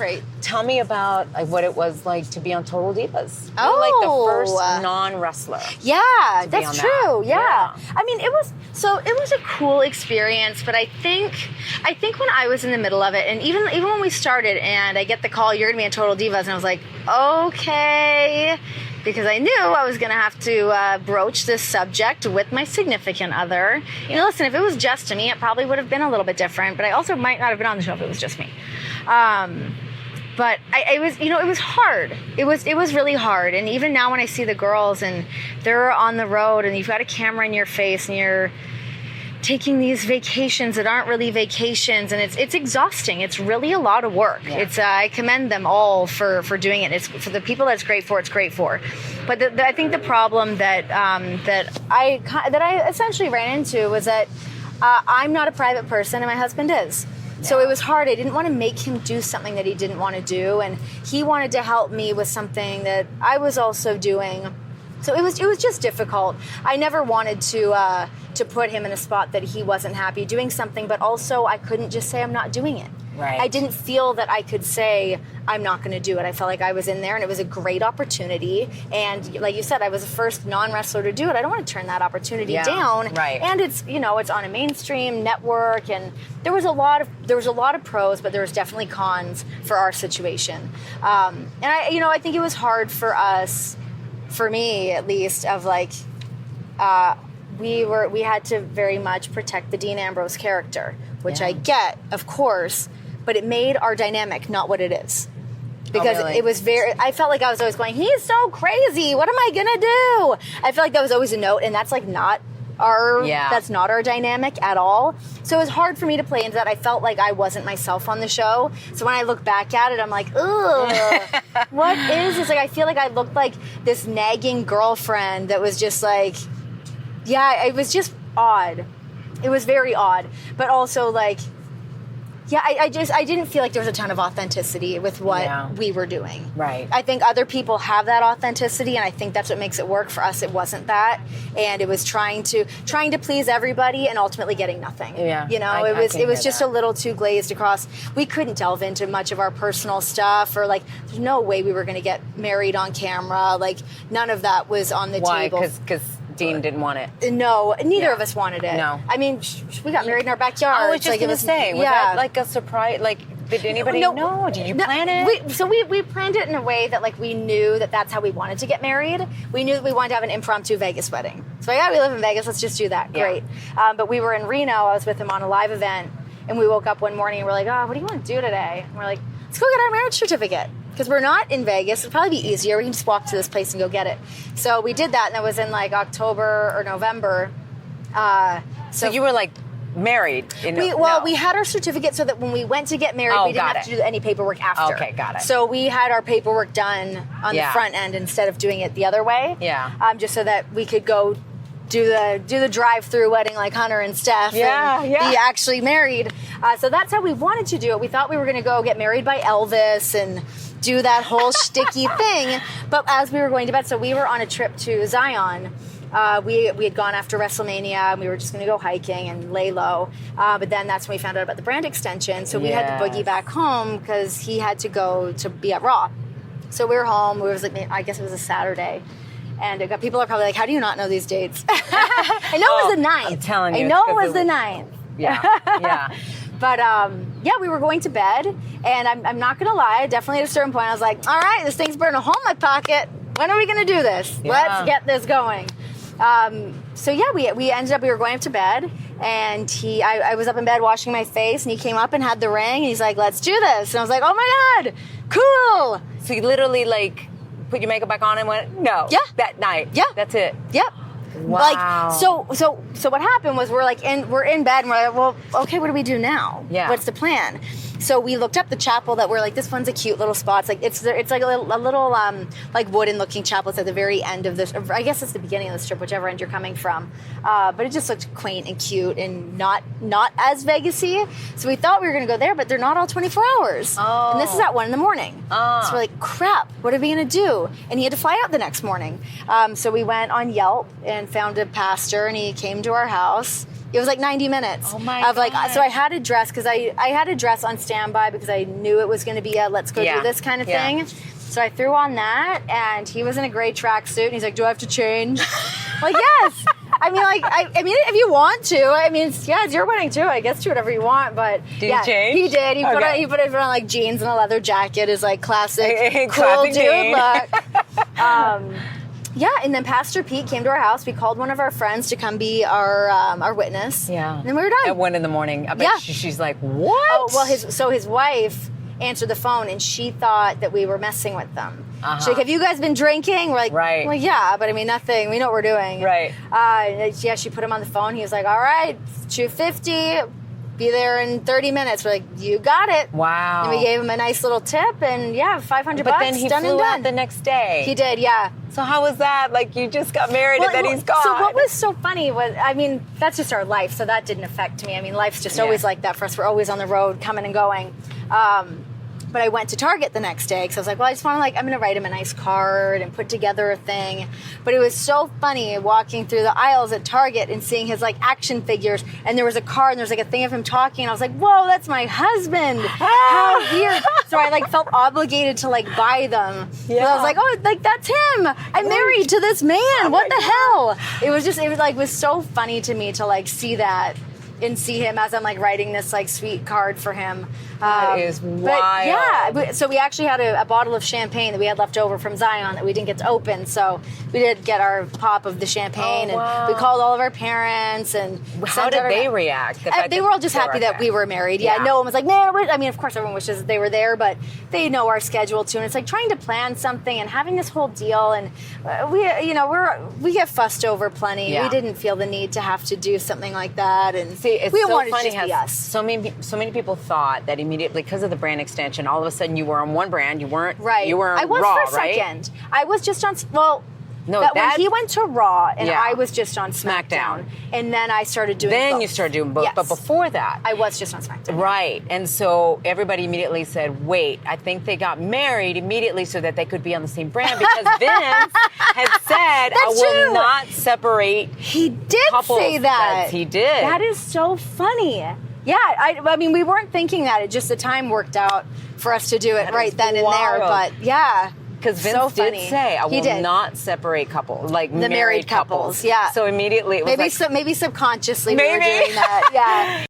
Great. Tell me about what it was like to be on Total Divas. Oh. You're like the first non-wrestler. Yeah, that's true. Yeah. Yeah. I mean, it was a cool experience, but I think when I was in the middle of it, and even when we started and I get the call, you're going to be on Total Divas, and I was like, okay, because I knew I was going to have to broach this subject with my significant other. Yeah. You know, listen, if it was just me, it probably would have been a little bit different, but I also might not have been on the show if it was just me. But it was hard. It was really hard. And even now when I see the girls and they're on the road and you've got a camera in your face and you're taking these vacations that aren't really vacations, and it's exhausting. It's really a lot of work. Yeah. I commend them all for doing it. It's for the people that's great for. It's great for. But I think the problem that I essentially ran into was that I'm not a private person and my husband is. Yeah. So it was hard. I didn't want to make him do something that he didn't want to do, and he wanted to help me with something that I was also doing. So it was just difficult. I never wanted to put him in a spot that he wasn't happy doing something, but also I couldn't just say I'm not doing it. Right. I didn't feel that I could say I'm not going to do it. I felt like I was in there and it was a great opportunity. And like you said, I was the first non-wrestler to do it. I don't want to turn that opportunity down. Right. And it's on a mainstream network, and there was a lot of pros, but there was definitely cons for our situation. And I think it was hard for us, for me at least, of like we had to very much protect the Dean Ambrose character, which I get, of course. But it made our dynamic not what it is. Because it was I felt like I was always going, he's so crazy, what am I gonna do? I feel like that was always a note, and that's like not that's not our dynamic at all. So it was hard for me to play into that. I felt like I wasn't myself on the show. So when I look back at it, I'm like, ugh, what is this? Like, I feel like I looked like this nagging girlfriend that was just like, it was just odd. It was very odd. But also like, I didn't feel like there was a ton of authenticity with what we were doing. Right. I think other people have that authenticity, and I think that's what makes it work. For us, it wasn't that, and it was trying to please everybody and ultimately getting nothing. Yeah. It was just a little too glazed across. We couldn't delve into much of our personal stuff, or like, there's no way we were going to get married on camera. Like, none of that was on the table. Why? Because Dean didn't want it. No, neither of us wanted it. No. I mean, we got married in our backyard. I was just going to say, was that like a surprise? Like, did anybody know? Did you plan it? We planned it in a way that like we knew that that's how we wanted to get married. We knew that we wanted to have an impromptu Vegas wedding. So we live in Vegas, let's just do that. Yeah. Great. But we were in Reno. I was with him on a live event, and we woke up one morning and we're like, what do you want to do today? And we're like, let's go get our marriage certificate. Because we're not in Vegas. It'd probably be easier. We can just walk to this place and go get it. So we did that, and that was in like October or November. So you were like married? We had our certificate so that when we went to get married, we didn't have to do any paperwork after. Okay, got it. So we had our paperwork done on the front end instead of doing it the other way. Yeah. Just so that we could go do the drive-through wedding like Hunter and Steph and be actually married. So that's how we wanted to do it. We thought we were going to go get married by Elvis and do that whole shticky thing. But as we were going to bed, so we were on a trip to Zion. We had gone after WrestleMania, and we were just going to go hiking and lay low. But then that's when we found out about the brand extension. So we had to boogie back home because he had to go to be at Raw. So we were home. It was like, I guess it was a Saturday. And people are probably like, how do you not know these dates? I know it was the 9th. I'm telling you. I know it was the 9th. Yeah. But, we were going to bed, and I'm not going to lie, definitely at a certain point, I was like, all right, this thing's burning a hole in my pocket. When are we going to do this? Yeah. Let's get this going. We ended up, we were going up to bed, and I was up in bed washing my face, and he came up and had the ring, and he's like, let's do this. And I was like, oh my God, cool. So you literally like put your makeup back on and went, no. Yeah. That night. Yeah. That's it. Yep. Wow. Like, so what happened was we're in bed, and we're like, well, okay, what do we do now? Yeah. What's the plan? So we looked up the chapel that we're like, this one's a cute little spot. It's like a little like wooden looking chapel. It's at the very end of this. I guess it's the beginning of the strip, whichever end you're coming from. But it just looked quaint and cute and not as Vegas-y. So we thought we were going to go there, but they're not all 24 hours. Oh. And this is at 1 a.m. So we're like, crap, what are we going to do? And he had to fly out the next morning. So we went on Yelp and found a pastor, and he came to our house. It was like 90 minutes of like, so I had a dress because I had a dress on standby because I knew it was going to be a let's go do this kind of thing. So I threw on that, and he was in a gray tracksuit, and he's like, "Do I have to change?" I'm like, yes. I mean, like, I mean, if you want to, I mean, it's your wedding too. I guess do whatever you want, but did he change? He did. He put it on like jeans and a leather jacket. His like classic cool classic dude look. Yeah, and then Pastor Pete came to our house. We called one of our friends to come be our witness. Yeah, and then we were done at 1 a.m. I bet she's like, what? Oh well, his wife answered the phone, and she thought that we were messing with them. She's like, "Have you guys been drinking?" We're like, right. Well, yeah, but I mean, nothing. We know what we're doing. Right. Yeah, she put him on the phone. He was like, "All right, it's 2:50. Be there in 30 minutes." We're like, "You got it." Wow. And we gave him a nice little tip, and yeah, $500. But then he done flew and done. out the next day. He did, yeah. So how was that? Like, you just got married and then he's gone. So what was so funny was, I mean, that's just our life, so that didn't affect me. I mean, life's just always like that for us. We're always on the road, coming and going. But I went to Target the next day because I was like, well, I just want to I'm going to write him a nice card and put together a thing. But it was so funny walking through the aisles at Target and seeing his action figures, and there was a card and there was a thing of him talking, and I was like, whoa, that's my husband. How weird. So I felt obligated to buy them. Yeah. So I was like, oh, that's him. I'm married to this man. Oh, what the hell? It was so funny to me to see that and see him as I'm writing this sweet card for him. That is wild. Yeah, so we actually had a bottle of champagne that we had left over from Zion that we didn't get to open. So we did get our pop of the champagne, and we called all of our parents. And how did they react? They were all just happy that we were married. Yeah, no one was like, no. I mean, of course, everyone wishes that they were there, but they know our schedule too. And it's trying to plan something and having this whole deal. And we get fussed over plenty. Yeah. We didn't feel the need to have to do something like that. And it's we so wanted funny to just be us. So many people thought that immediately because of the brand extension, all of a sudden you were on one brand. You weren't right. You were I was Raw, for a right? second. I was just on. Well. No, when he went to Raw and yeah. I was just on SmackDown. And then I started doing Then both. you started doing both. Yes. But before that. I was just on SmackDown. Right. And so everybody immediately said, wait, I think they got married immediately so that they could be on the same brand because Vince had said, I will not separate He did couples. say that. He did. That is so funny. Yeah, I mean, we weren't thinking that. It just the time worked out for us to do it right then and there. But yeah. Because Vince did say, I will not separate couples, the married couples. Yeah. So immediately it was maybe subconsciously we were doing that. Yeah.